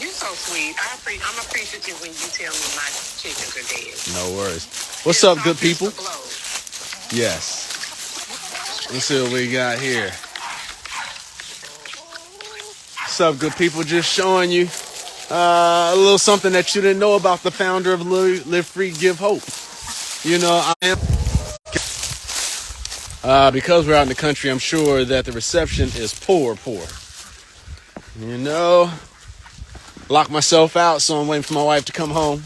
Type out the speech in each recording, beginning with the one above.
You're so sweet. I'm appreciative when you tell me my chickens are dead. No worries. What's up, good people? Yes. Let's see what we got here. What's up, good people? Just showing you a little something that you didn't know about the founder of Live Free, Give Hope. You know, I am because we're out in the country. I'm sure that the reception is poor. You know, lock myself out, so I'm waiting for my wife to come home.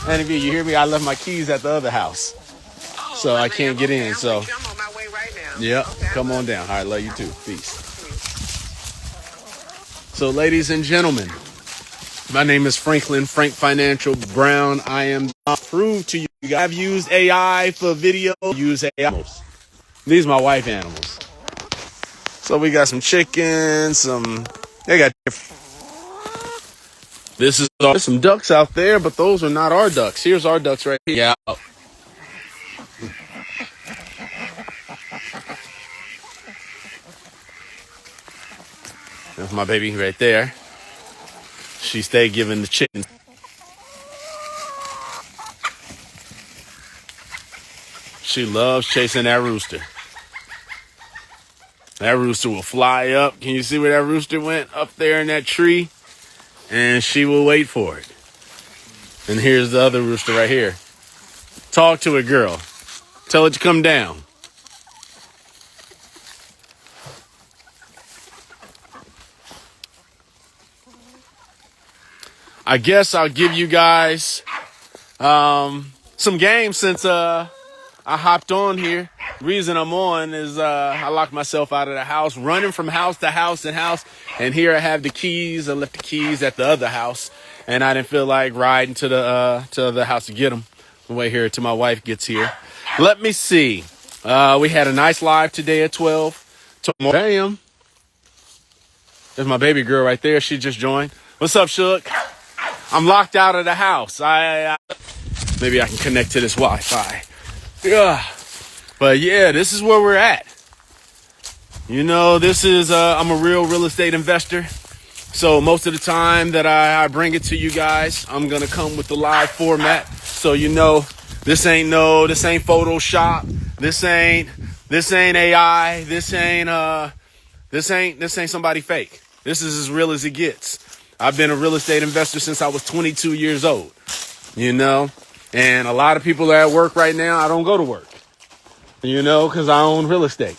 And if you hear me, I left my keys at the other house, so I can't get in. So I'm on my way right now. Yep, come on down. All right, love you too. Peace. So, ladies and gentlemen, my name is Frank Financial Brown. I am prove to you. I've used AI for video. Use AI. These are my wife animals. So we got some chickens. They got. There's some ducks out there, but those are not our ducks. Here's our ducks right here. Yeah. That's my baby right there. She stayed giving the chickens. She loves chasing that rooster. That rooster will fly up. Can you see where that rooster went? Up there in that tree. And she will wait for it. And here's the other rooster right here. Talk to it, girl. Tell it to come down. I guess I'll give you guys some games since I hopped on here. Reason I'm on is I locked myself out of the house, running from house to house and house. And here I have the keys. I left the keys at the other house, and I didn't feel like riding to the house to get them. I'll wait here till my wife gets here. Let me see. We had a nice live today at 12. Damn. There's my baby girl right there. She just joined. What's up, Shook? I'm locked out of the house. Maybe I can connect to this Wi-Fi. Yeah. But yeah, this is where we're at. You know, this is, I'm a real estate investor. So most of the time that I bring it to you guys, I'm going to come with the live format. So, you know, this ain't Photoshop. This ain't AI. This ain't somebody fake. This is as real as it gets. I've been a real estate investor since I was 22 years old, you know, and a lot of people are at work right now. I don't go to work, you know, because I own real estate,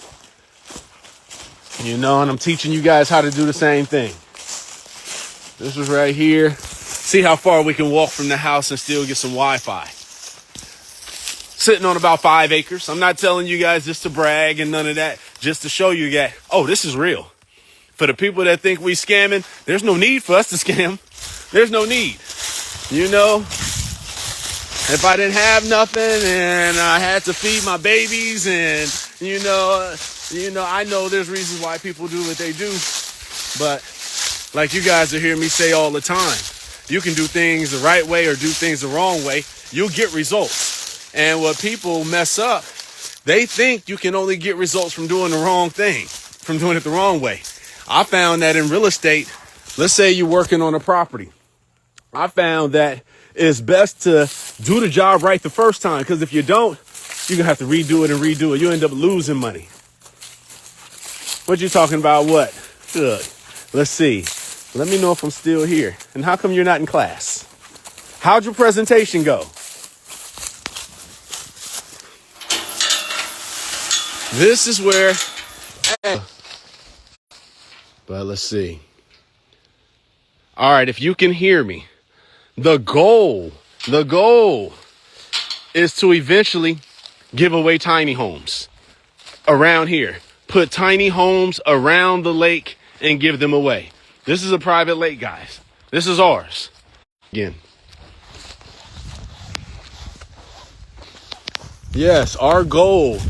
you know, and I'm teaching you guys how to do the same thing. This is right here. See how far we can walk from the house and still get some Wi-Fi. Sitting on about 5 acres. I'm not telling you guys just to brag and none of that, just to show you that, oh, this is real. For the people that think we scamming, there's no need for us to scam. There's no need. You know, if I didn't have nothing and I had to feed my babies and, you know, I know there's reasons why people do what they do. But like you guys will hear me say all the time, you can do things the right way or do things the wrong way. You'll get results. And what people mess up, they think you can only get results from doing the wrong thing, from doing it the wrong way. I found that in real estate, let's say you're working on a property. I found that it's best to do the job right the first time, because if you don't, you're going to have to redo it and redo it. You end up losing money. What you talking about? What? Good. Let's see. Let me know if I'm still here. And how come you're not in class? How'd your presentation go? This is where... But let's see. All right, if you can hear me, the goal is to eventually give away tiny homes around here. Put tiny homes around the lake and give them away. This is a private lake, guys. This is ours. Again. Yes, our goal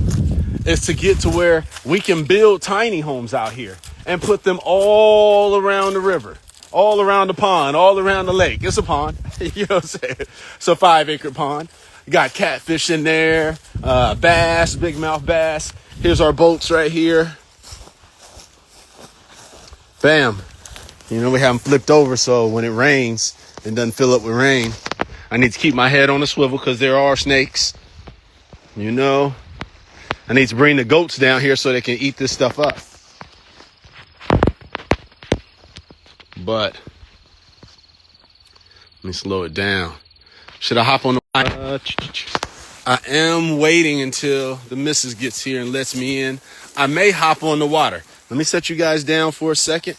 is to get to where we can build tiny homes out here and put them all around the river, all around the pond, all around the lake. It's a pond, you know what I'm saying? It's a 5-acre pond. You got catfish in there, bass, big mouth bass. Here's our boats right here. Bam. You know, we have them flipped over so when it rains, it doesn't fill up with rain. I need to keep my head on a swivel because there are snakes. You know, I need to bring the goats down here so they can eat this stuff up. But let me slow it down. Should I hop on the I am waiting until the missus gets here and lets me in. I may hop on the water. Let me set you guys down for a second.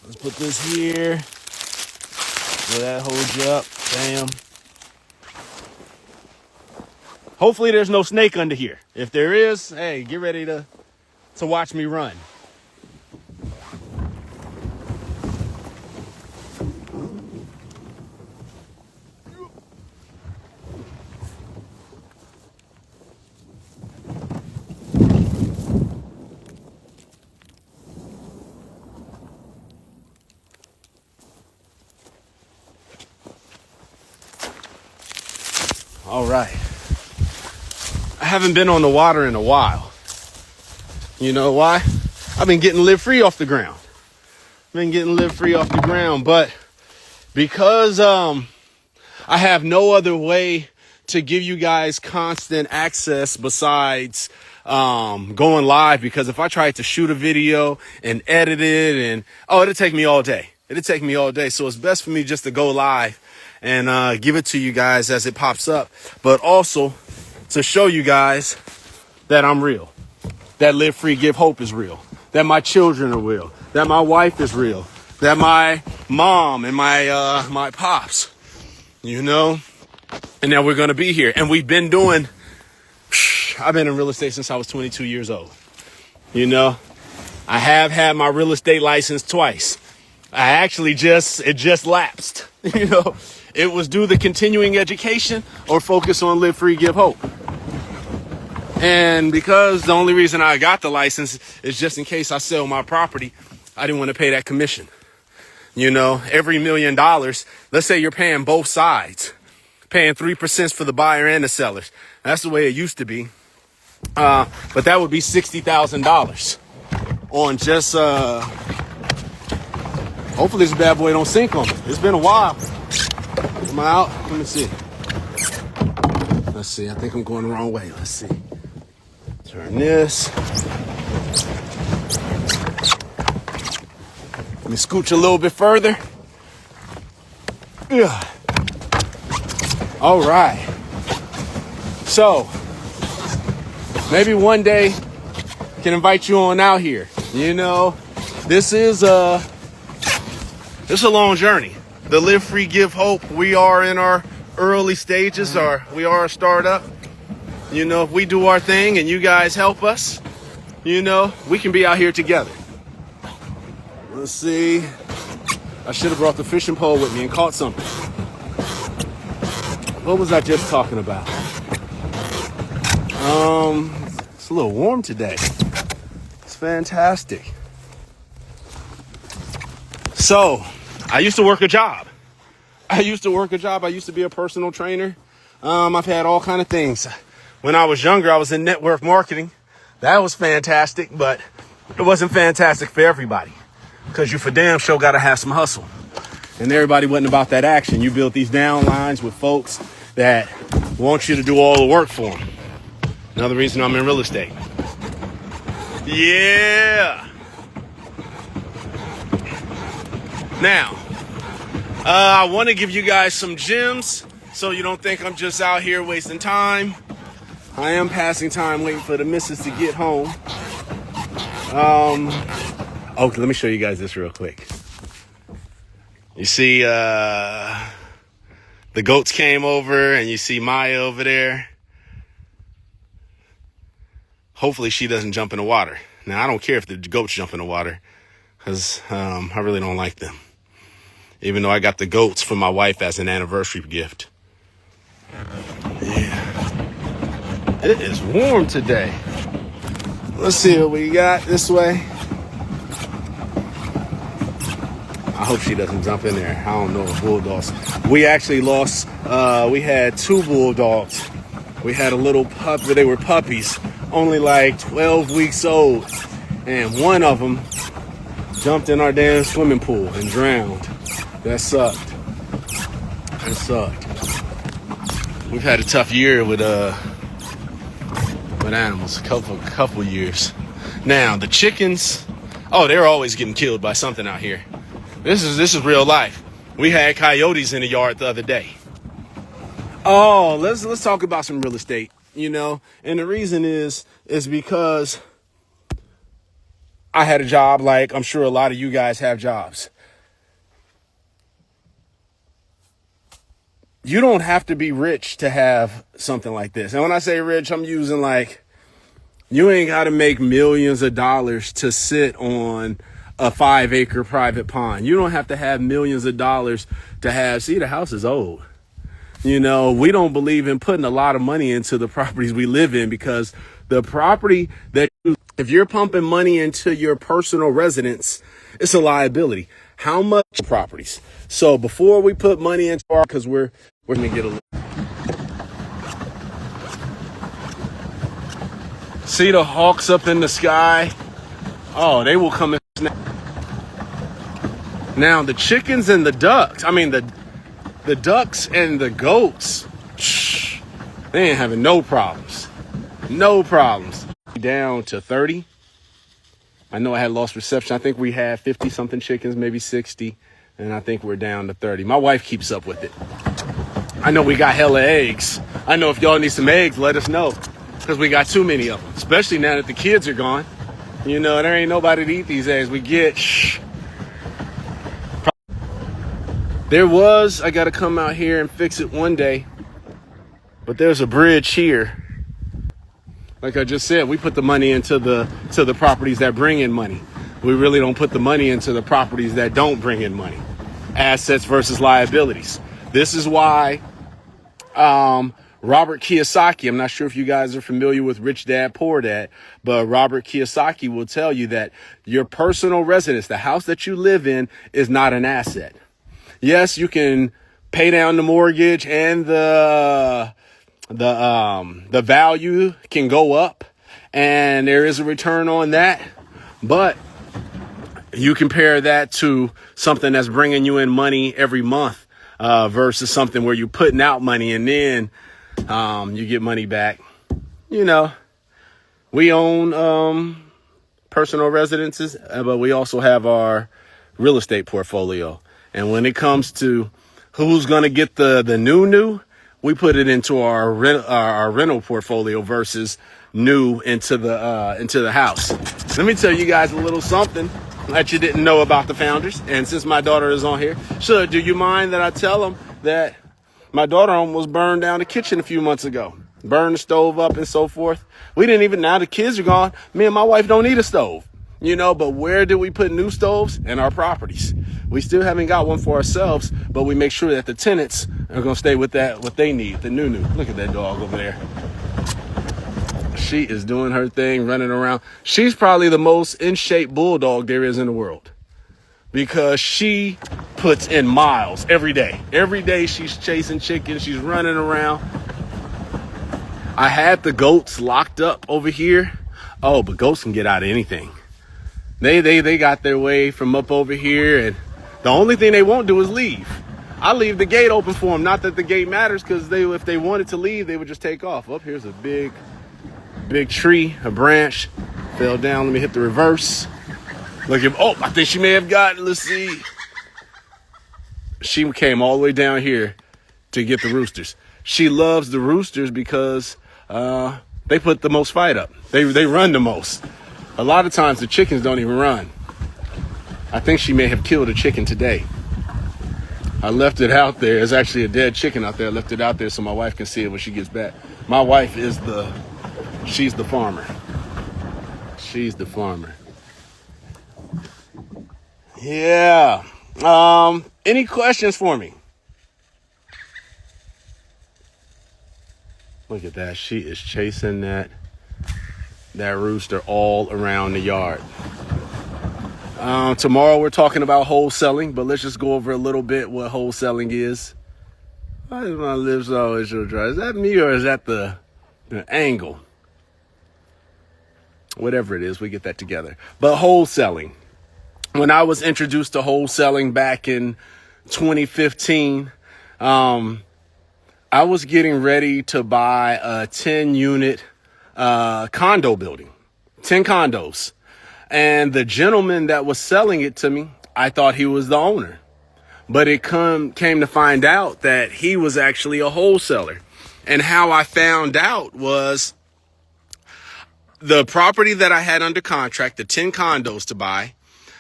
Let's put this here. Will that hold you up? Bam. Hopefully there's no snake under here. If there is, hey, get ready to watch me run. All right. I haven't been on the water in a while. You know why? I've been getting live free off the ground. But because I have no other way to give you guys constant access besides going live, because if I tried to shoot a video and edit it it'd take me all day. So it's best for me just to go live and give it to you guys as it pops up, but also to show you guys that I'm real, that Live Free Give Hope is real, that my children are real, that my wife is real, that my mom and my pops, you know, and that we're going to be here. And we've been doing, I've been in real estate since I was 22 years old. You know, I have had my real estate license twice. It just lapsed. You know, it was do the continuing education or focus on Live Free Give Hope. And because the only reason I got the license is just in case I sell my property, I didn't want to pay that commission. You know, every $1 million, let's say you're paying both sides, paying 3% for the buyer and the sellers. That's the way it used to be. But that would be $60,000 on just, hopefully this bad boy don't sink on me. It's been a while. Am I out? Let me see. I think I'm going the wrong way. Let's see. Turn this. Let me scooch a little bit further. Yeah. All right. So, maybe one day I can invite you on out here. You know, this is a long journey. The Live Free Give Hope, we are in our early stages, we are a startup. You know, if we do our thing and you guys help us, you know, we can be out here together. Let's see. I should have brought the fishing pole with me and caught something. What was I just talking about? It's a little warm today. It's fantastic. So, I used to work a job. I used to be a personal trainer. I've had all kind of things. When I was younger, I was in network marketing. That was fantastic, but it wasn't fantastic for everybody, because you for damn sure got to have some hustle. And everybody wasn't about that action. You built these downlines with folks that want you to do all the work for them. Another reason I'm in real estate. Yeah. Now, I want to give you guys some gems so you don't think I'm just out here wasting time. I am passing time waiting for the missus to get home. Okay, let me show you guys this real quick. You see, the goats came over, and you see Maya over there. Hopefully she doesn't jump in the water. Now, I don't care if the goats jump in the water, because I really don't like them. Even though I got the goats for my wife as an anniversary gift. Yeah. It is warm today. Let's see what we got this way. I hope she doesn't jump in there. I don't know, bulldogs. We actually lost, we had 2 bulldogs. We had a little pup, they were puppies, only like 12 weeks old. And one of them jumped in our damn swimming pool and drowned. That sucked. That sucked. We've had a tough year with animals, a couple years. Now the chickens, oh, they're always getting killed by something out here. This is real life. We had coyotes in the yard the other day. Oh, let's talk about some real estate, you know. And the reason is because I had a job, like I'm sure a lot of you guys have jobs. You don't have to be rich to have something like this. And when I say rich, I'm using like, you ain't got to make millions of dollars to sit on a 5-acre private pond. You don't have to have millions of dollars to have, see, the house is old. You know, we don't believe in putting a lot of money into the properties we live in, because the property that if you're pumping money into your personal residence, it's a liability. How much properties? So before we put money into our, because we're going to get a little. See the hawks up in the sky? Oh, they will come and snap. Now the chickens and the ducks, the ducks and the goats, they ain't having no problems. No problems. Down to 30. I know I had lost reception. I think we had 50 something chickens, maybe 60. And I think we're down to 30. My wife keeps up with it. I know we got hella eggs. I know if y'all need some eggs, let us know, because we got too many of them, especially now that the kids are gone. You know, there ain't nobody to eat these eggs. We get, I got to come out here and fix it one day. But there's a bridge here. Like I just said, we put the money into the properties that bring in money. We really don't put the money into the properties that don't bring in money. Assets versus liabilities. This is why Robert Kiyosaki, I'm not sure if you guys are familiar with Rich Dad, Poor Dad, but Robert Kiyosaki will tell you that your personal residence, the house that you live in, is not an asset. Yes, you can pay down the mortgage and the value can go up and there is a return on that. But you compare that to something that's bringing you in money every month versus something where you're putting out money and then you get money back. You know, we own personal residences, but we also have our real estate portfolio. And when it comes to who's going to get the new, we put it into our rental portfolio versus new into the house. Let me tell you guys a little something that you didn't know about the founders. And since my daughter is on here, do you mind that I tell them that my daughter almost burned down the kitchen a few months ago, burned the stove up and so forth. We didn't even, now the kids are gone, me and my wife don't need a stove, you know, but where do we put new stoves? In our properties. We still haven't got one for ourselves, but we make sure that the tenants are going to stay with that, what they need, the new. Look at that dog over there. She is doing her thing, running around. She's probably the most in shape bulldog there is in the world, because she puts in miles every day. Every day she's chasing chickens. She's running around. I had the goats locked up over here. Oh, but goats can get out of anything. They got their way from up over here, and the only thing they won't do is leave. I leave the gate open for them. Not that the gate matters, because if they wanted to leave, they would just take off. Oh, here's a big tree, a branch fell down. Let me hit the reverse. Look at, oh, I think she may have gotten, let's see. She came all the way down here to get the roosters. She loves the roosters because they put the most fight up. They run the most. A lot of times the chickens don't even run. I think she may have killed a chicken today. I left it out there. There's actually a dead chicken out there. I left it out there so my wife can see it when she gets back. My wife is she's the farmer. She's the farmer. Yeah. Any questions for me? Look at that. She is chasing that rooster all around the yard. Tomorrow we're talking about wholesaling, but let's just go over a little bit what wholesaling is. Why is my lips always so dry? Is that me or is that the angle? Whatever it is, we get that together. But wholesaling. when I was introduced to wholesaling back in 2015, I was getting ready to buy a 10-unit condo building, 10 condos. And the gentleman that was selling it to me, I thought he was the owner. But it came to find out that he was actually a wholesaler. And how I found out was the property that I had under contract, the 10 condos to buy,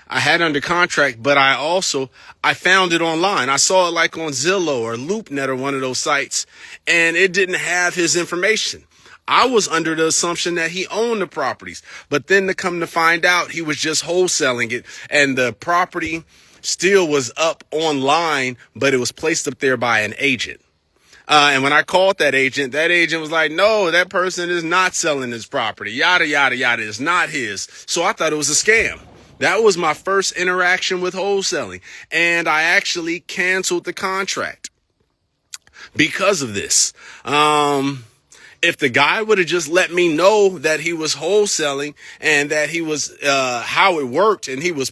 I had under contract, but I found it online. I saw it like on Zillow or LoopNet or one of those sites, and it didn't have his information. I was under the assumption that he owned the properties, but then to come to find out he was just wholesaling it, and the property still was up online, but it was placed up there by an agent. And when I called that agent was like, no, that person is not selling his property. Yada, yada, yada. It's not his. So I thought it was a scam. That was my first interaction with wholesaling. And I actually canceled the contract because of this. If the guy would have just let me know that he was wholesaling and that he was, how it worked, and he was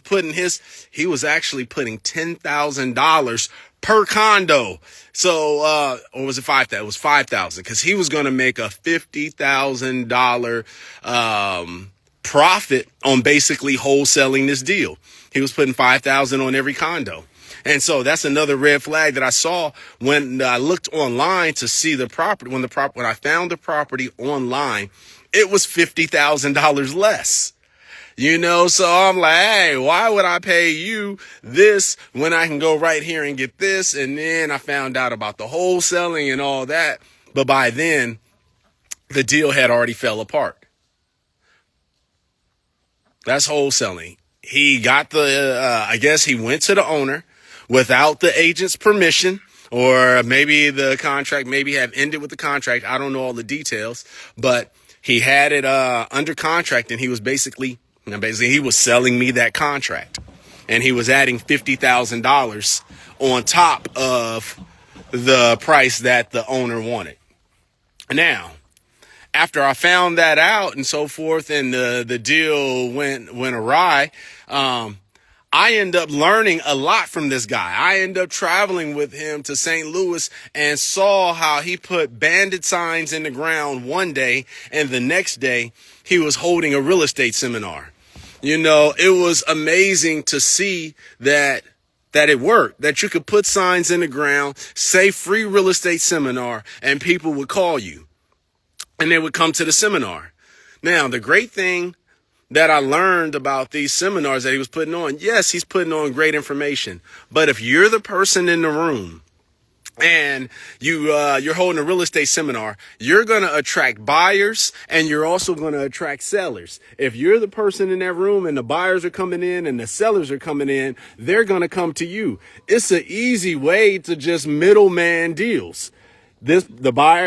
actually putting $10,000 per condo. So, or was it 5,000? It was 5,000 because he was going to make a $50,000, profit on basically wholesaling this deal. He was putting 5,000 on every condo. And so that's another red flag that I saw when I looked online to see the property. When I found the property online, it was $50,000 less. So I'm like, hey, why would I pay you this when I can go right here and get this? And then I found out about the wholesaling and all that. But by then, the deal had already fell apart. That's wholesaling. He got I guess he went to the owner without the agent's permission, or maybe the contract have ended with the contract. I don't know all the details, but he had it under contract, and he was basically he was selling me that contract, and he was adding $50,000 on top of the price that the owner wanted. Now, after I found that out and so forth, and the deal went awry, I end up learning a lot from this guy. I end up traveling with him to St. Louis and saw how he put bandit signs in the ground one day, and the next day he was holding a real estate seminar. It was amazing to see that it worked, that you could put signs in the ground, say free real estate seminar, and people would call you and they would come to the seminar. Now, the great thing that I learned about these seminars that he was putting on, yes, he's putting on great information, but if you're the person in the room and you're holding a real estate seminar, you're going to attract buyers, and you're also going to attract sellers. If you're the person in that room and the buyers are coming in and the sellers are coming in, they're going to come to you. It's an easy way to just middleman deals. The buyer